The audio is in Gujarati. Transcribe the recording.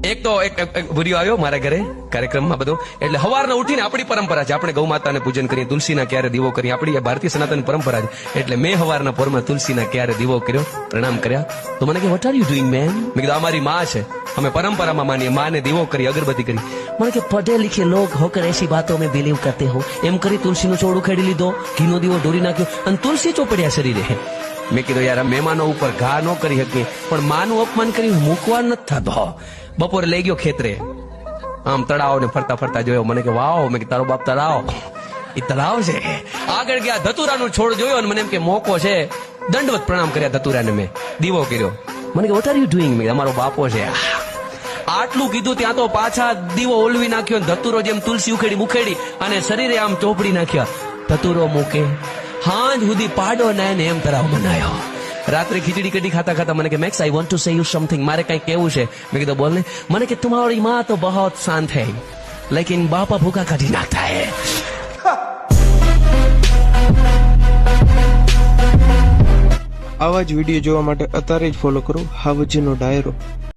એક તો એક ભૂરિયો આવ્યો મારા ઘરે કાર્યક્રમમાં બધો, એટલે સવારના ઉઠીને આપણી પરંપરા છે, આપણે ગૌ માતાને પૂજન કરીએ, તુલસીના ક્યારે દીવો કરીએ, આપણી ભારતીય સનાતન પરંપરા છે. એટલે મેં સવારના પોરમાં તુલસીના ક્યારે દીવો કર્યો, પ્રણામ કર્યા. તો મને કે what are you doing man? મેં કીધું અમારી માં છે, અમે પરંપરામાં માનીએ, માને દીવો કરી, અગરબત્તી કરી. મને કે પઢે લિખે લોગ હોકર ऐसी बातों में बिलीव करते हो. એમ કરી તુલસીનું ચોળ ઉખેડી લીધો, ઘીનો દીવો દોરી નાખ્યો અને તુલસી ચોપડ્યા શરીરે. મેં કીધું યાર મહેમાનો ઉપર ઘા ન કરી શકીએ, પણ માનું અપમાન કરી મૂકવા નથી થતો. બપોરે લઈ ગયો ખેતરે, આમ તળાવ ને ફરતા ફરતા જોયો. મને કે વાવ, મેં તારો બાપ તળાવ, એ તળાવ છે. આગળ ગયા ધતુરાનું છોડ જોયો અને મને એમ કે મોકો છે, દંડવત પ્રણામ કર્યા ધતુરાને, મેં દીવો કર્યો. મને કે વોટ આર યુ ડુઈંગ? મેં અમારો બાપો છે. આટલું કીધું ત્યાં તો પાછા દીવો ઓલવી નાખ્યો, ધતુરો જેમ તુલસી ઉખેડી મુખેડી અને શરીરે આમ ચોપડી નાખ્યા. ધતુરો મૂકે હાંજ સુધી પાડો ને એમ તરાવ બનાયો. રાત્રે ખીચડી કઢી ખાતા ખાતા મને કે Max I want to say you something, મારે કઈ કેવું છે. મેં કીધું બોલ ને. મને કે तुम्हारी माँ तो बहुत शांत है लेकिन बापा भूखा काटी नाखता है. આવા જ વિડીયો જોવા માટે અત્યારે જ ફોલો કરો હાવજીનો ડાયરો.